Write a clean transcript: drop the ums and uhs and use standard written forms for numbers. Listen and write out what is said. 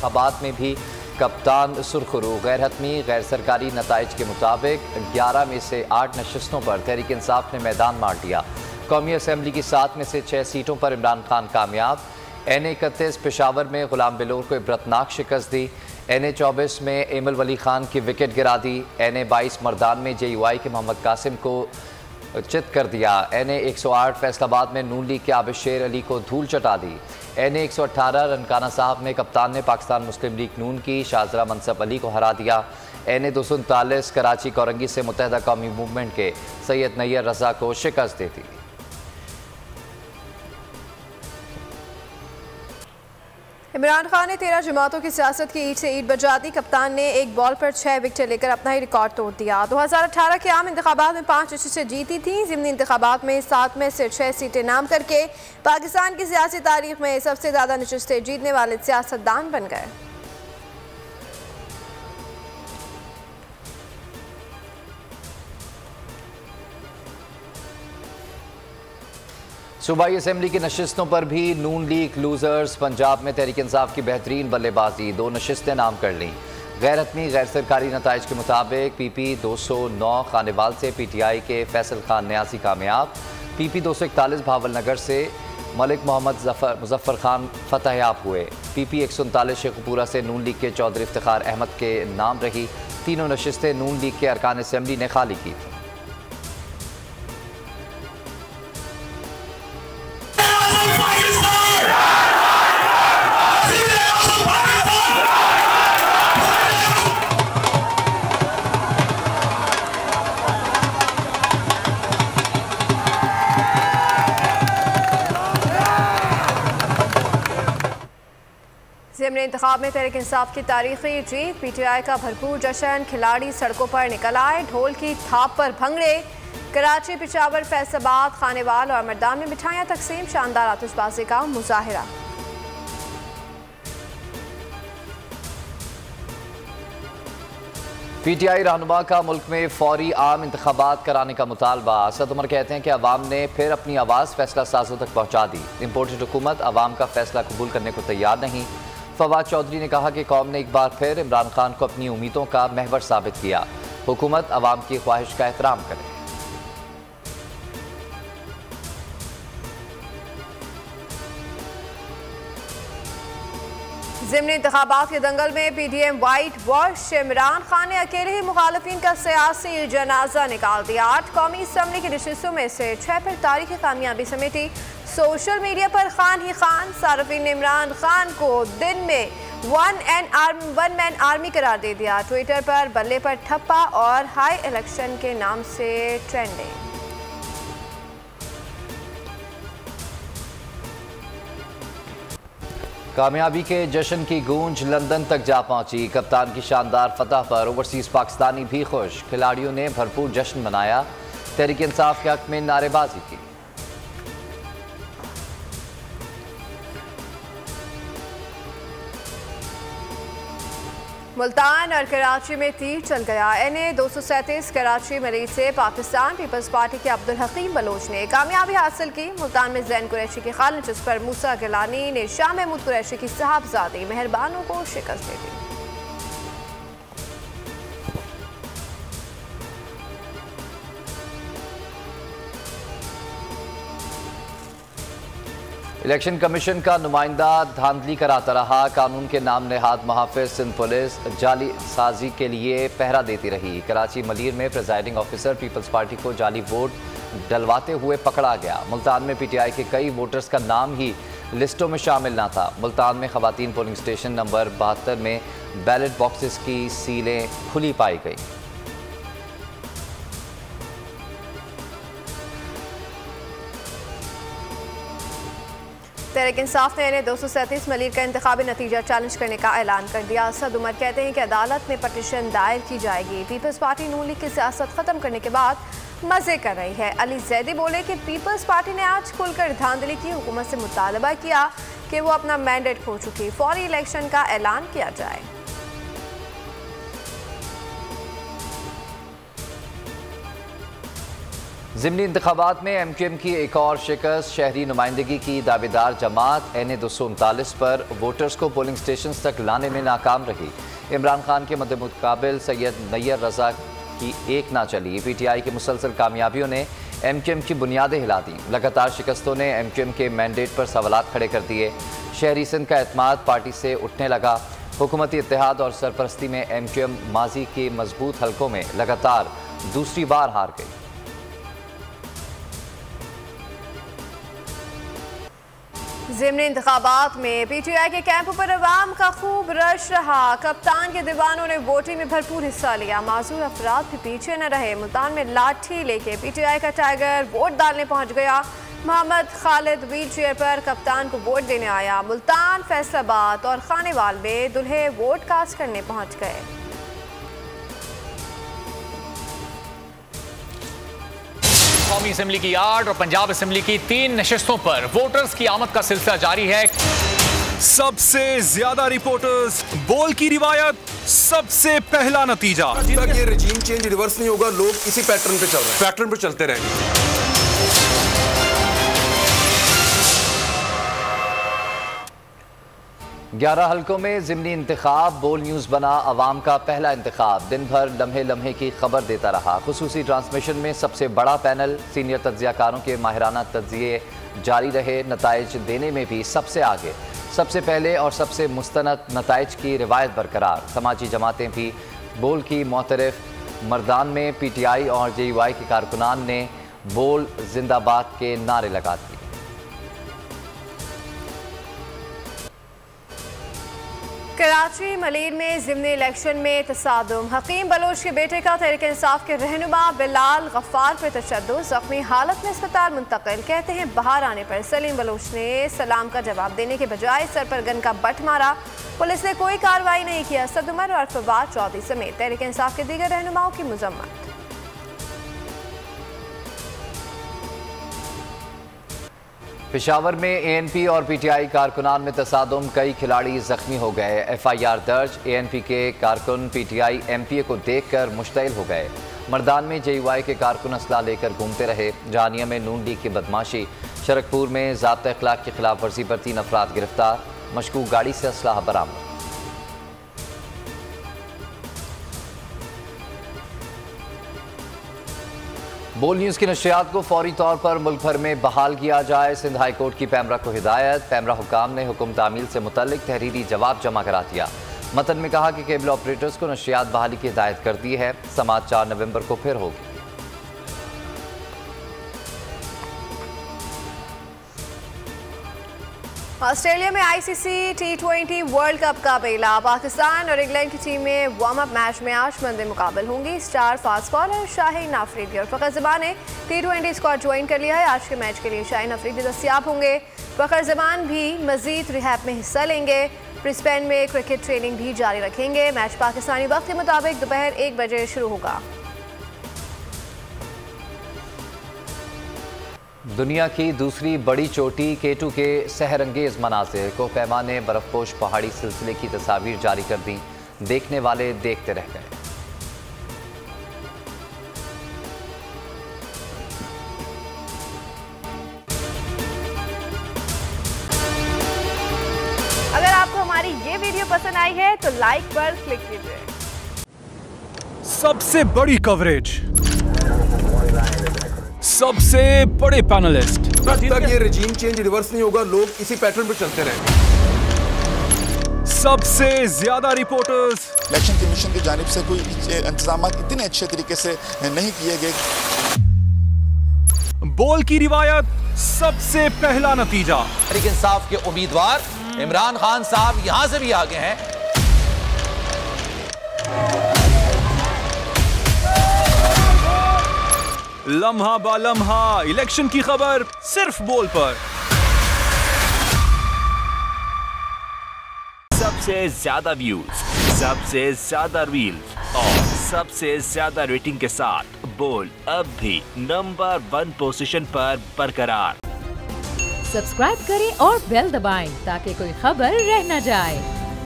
इंतखाबात में भी कप्तान सुरखरू। गैर हतमी गैर सरकारी नताइज के मुताबिक 11 में से 8 नशिस्तों पर तहरीक इंसाफ ने मैदान मार दिया। कौमी असम्बली की 7 में से 6 सीटों पर इमरान खान कामयाब। NA-31 पेशावर में गुलाम बिलोर को इबरतनाक शिकस्त दी। NA-24 में एमल वली खान की विकेट गिरा दी। NA-22 मर्दान में JUI के मोहम्मद कासिम को चित कर दिया। NA-108 फैसलाबाद में नून लीग के आबिद शेर अली को धूल चटा दी। NA-118 रनकाना साहब में कप्तान ने पाकिस्तान मुस्लिम लीग नून की शाहजरा मनसब अली को हरा दिया। NA-239 कराची कोरंगी से मुत्तहदा कौमी मूवमेंट के सैयद नैयर रजा को शिकस्त दे दी। इमरान खान ने 13 जमातों की सियासत की ईंट से ईंट बजा दी। कप्तान ने एक बॉल पर 6 विकेट लेकर अपना ही रिकॉर्ड तोड़ दिया। 2018 के आम इंतखाबात में 5 नशिस्तें जीती थीं। ज़िमनी इंतखाबात में 7 में से 6 सीटें नाम करके पाकिस्तान की सियासी तारीख में सबसे ज़्यादा नशिस्तें जीतने वाले सियासतदान बन गए। सूबाई असम्बली की नशिस्तों पर भी नून लीग लूजर्स। पंजाब में तहरीक इंसाफ की बेहतरीन बल्लेबाजी, 2 नशिस्तें नाम कर लीं। गैर हतमी गैर सरकारी नताइज के मुताबिक PP 209 खानेवाल से PTI के फैसल खान न्यासी कामयाब। PP 241 भावलनगर से मलिक मोहम्मद मुजफ्फर खान फतहयाब हुए। PP 139 शेखपुरा से नून लीग के चौधरी इफ्तिखार अहमद के नाम रही। तीनों नशिस्तें नून लीग के अरकान असम्बली ने खाली की थी। ज़िमनी इंतखाब में तहरीक इंसाफ की तारीखी जीत। PTI का भरपूर जश्न। खिलाड़ी सड़कों पर निकल आए। ढोल की थाप पर भंगड़े। कराची, पेशावर, फैसलाबाद, खानेवाल और मर्दान में मिठाइयाँ तकसीम। शानदार आतिशबाजी का मुजाहिरा। PTI रहनुमा का मुल्क में फौरी आम इंतखाबात कराने का मुतालबा। असद उमर कहते हैं कि अवाम ने फिर अपनी आवाज़ फैसला साजों तक पहुँचा दी। इम्पोर्टेड हुकूमत अवाम का फैसला कबूल करने को तैयार नहीं। फवाद चौधरी ने कहा कि कौम ने एक बार फिर इमरान खान को अपनी उम्मीदों का महवर साबित किया। हुकूमत अवाम की ख्वाहिश का एहतराम करे। ज़िमनी इंतखाबात के दंगल में PDM white wash. Imran Khan ने अकेले ही मुखालफिन का सियासी जनाजा निकाल दिया। 8 कौमी असम्बली की नशिस्तों में से 6 पर तारीखी कामयाबी समेटी। सोशल मीडिया पर खान ही खान। सार्फिन ने इमरान खान को दिन में वन मैन आर्मी करार दे दिया। ट्विटर पर बल्ले पर ठप्पा और हाई इलेक्शन के नाम से ट्रेंडिंग। कामयाबी के जश्न की गूंज लंदन तक जा पहुंची। कप्तान की शानदार फतह पर ओवरसीज पाकिस्तानी भी खुश। खिलाड़ियों ने भरपूर जश्न मनाया। तहरीक इंसाफ के हक में नारेबाजी की। मुल्तान और कराची में तीर चल गया। NA-237 कराची मरीज से पाकिस्तान पीपल्स पार्टी के अब्दुल हकीम बलोच ने कामयाबी हासिल की। मुल्तान में जैन कुरैशी की खालिद, जिस पर मूसा गिलानी ने शाह महमूद कुरैशी की साहबजादी मेहरबानों को शिकस्त दे दी। इलेक्शन कमीशन का नुमाइंदा धांधली कराता रहा। कानून के नाम नेहाद मुहाफिज सिंध पुलिस जाली साजी के लिए पहरा देती रही। कराची मलीर में प्रेजाइडिंग ऑफिसर पीपल्स पार्टी को जाली वोट डलवाते हुए पकड़ा गया। मुल्तान में PTI के कई वोटर्स का नाम ही लिस्टों में शामिल ना था। मुल्तान में खवातीन पोलिंग स्टेशन नंबर 72 में बैलेट बॉक्सेस की सीलें खुली पाई गई। तहरीक इंसाफ ने NA-237 मलीर का इंतखाबी नतीजा चैलेंज करने का ऐलान कर दिया। असद उमर कहते हैं कि अदालत में पटिशन दायर की जाएगी। पीपल्स पार्टी नून लीग की सियासत खत्म करने के बाद मजे कर रही है। अली जैदी बोले कि पीपल्स पार्टी ने आज खुलकर धांधली की। हुकूमत से मुतालबा किया कि वो अपना मैंडेट खो चुकी। फौरी इलेक्शन का ऐलान किया जाए। ज़िमनी इंतखाबात में MQM की एक और शिकस्त। शहरी नुमाइंदगी की दावेदार जमात NA 239 पर वोटर्स को पोलिंग स्टेशन तक लाने में नाकाम रही। इमरान खान के मद्देमुकाबिल सैयद नैयर रजा की एक ना चली। PTI की मुसलसल कामयाबियों ने MQM की बुनियादें हिला दी। लगातार शिकस्तों ने MQM के मैंडेट पर सवालात खड़े कर दिए। शहरी सिंध का एतमाद पार्टी से उठने लगा। हुकूमती इत्तेहाद और सरपरस्ती में MQM माजी के मजबूत हलकों में लगातार दूसरी बार हार गई। ज़िमनी इंतखाबात में PTI के कैंपों पर अवाम का खूब रश रहा। कप्तान के दीवानों ने वोटिंग में भरपूर हिस्सा लिया। माजूर अफराद भी पीछे न रहे। मुल्तान में लाठी लेके PTI का टाइगर वोट डालने पहुंच गया। मोहम्मद खालिद व्हील चेयर पर कप्तान को वोट देने आया। मुल्तान, फैसलाबाद और खानेवाल में दुल्हे वोट कास्ट करने पहुंच गए। कौमी असेंबली की 8 और पंजाब असेंबली की 3 नशिस्तों पर वोटर्स की आमद का सिलसिला जारी है। सबसे ज्यादा रिपोर्टर्स, बोल की रिवायत, सबसे पहला नतीजा। तक ये रजीम चेंज रिवर्स नहीं होगा, लोग इसी पैटर्न पे चल रहे हैं, पैटर्न पे चलते रहेंगे। 11 हलकों में ज़िमनी इंतखाब। बोल न्यूज़ बना अवाम का पहला इंतखाब। दिन भर लम्हे लम्हे की खबर देता रहा। खुसूसी ट्रांसमिशन में सबसे बड़ा पैनल। सीनियर तज्ज़ियाकारों के माहिराना तज्ज़िये जारी रहे। नताइज देने में भी सबसे आगे, सबसे पहले और सबसे मुस्तनद नताइज की रिवायत बरकरार। समाजी जमातें भी बोल की मोतरफ। मर्दान में PTI और JUI के कारकुनान ने बोल जिंदाबाद के नारे लगा दिए। कराची मलीर में ज़िमनी इलेक्शन में तसादुम। हकीम बलोच के बेटे का तहरीक इंसाफ के रहनुमा बिलाल गफ्फार पर तशद्दुद। जख्मी हालत में अस्पताल मुंतकिल। कहते हैं बाहर आने पर सलीम बलोच ने सलाम का जवाब देने के बजाय सर पर गन का बट मारा। पुलिस ने कोई कार्रवाई नहीं किया। असद उमर और फवाद चौधरी समेत तहरीक इंसाफ के दीगर रहनुमाओं की मजम्मत। पेशावर में ANP और PTI कारकुनान में तसादुम। कई खिलाड़ी जख्मी हो गए। FIR दर्ज। ANP के कारकुन PTI MPA को देखकर मुश्तइल हो गए। मर्दान में JUI के कारकुन असला लेकर घूमते रहे। जानिया में नून लीग की बदमाशी। शरकपुर में ज़ाब्ता अखलाक की खिलाफ वर्जी पर 3 अफराद गिरफ्तार। मशकूक गाड़ी से असलाह बरामद। बोल न्यूज़ की नशरियात को फौरी तौर पर मुल्क भर में बहाल किया जाए। सिंध हाई कोर्ट की पैमरा को हिदायत। पैमरा हुकाम ने हुक्म तामील से मुतल्लिक तहरीरी जवाब जमा करा दिया। मतन में कहा कि केबल ऑपरेटर्स को नशरियात बहाली की हिदायत कर दी है। समाअत 4 नवंबर को फिर होगी। ऑस्ट्रेलिया में ICC T20 वर्ल्ड कप का बेला। पाकिस्तान और इंग्लैंड की टीमें वार्म अप मैच में आज मंदे मुकाबल होंगी। Star fast bowler Shaheen Afridi और फ़खर ज़मान ने T20 स्क्वाड ज्वाइन कर लिया है। आज के मैच के लिए शाहीन अफरीदी दस्तयाब होंगे। फ़खर ज़मान भी मजीद रिहैब में हिस्सा लेंगे। ब्रिस्बेन में क्रिकेट ट्रेनिंग भी जारी रखेंगे। मैच पाकिस्तानी वक्त के मुताबिक दोपहर 1 बजे शुरू होगा। दुनिया की दूसरी बड़ी चोटी K2 के सहरंगेज मनाज़िर। को पैमाने बर्फपोश पहाड़ी सिलसिले की तस्वीर जारी कर दी। देखने वाले देखते रह गए। अगर आपको हमारी ये वीडियो पसंद आई है तो लाइक पर क्लिक कीजिए। सबसे बड़ी कवरेज, सबसे बड़े पैनलिस्ट। तक ये रजीम चेंज रिवर्स नहीं होगा, लोग इसी पैटर्न पे चलते रहेंगे। सबसे ज्यादा रिपोर्टर्स। इलेक्शन कमीशन की जानिब से कोई इंतजाम इतने अच्छे तरीके से नहीं किए गए। बोल की रिवायत, सबसे पहला नतीजा। तहरीक इंसाफ के उम्मीदवार इमरान खान साहब यहां से भी आगे हैं। लम्हा बा लम्हा इलेक्शन की खबर सिर्फ बोल पर। सबसे ज्यादा व्यूज, सबसे ज्यादा रील्स और सबसे ज्यादा रेटिंग के साथ बोल अब भी नंबर 1 पोजीशन पर बरकरार। सब्सक्राइब करें और बेल दबाएं ताकि कोई खबर रह न जाए।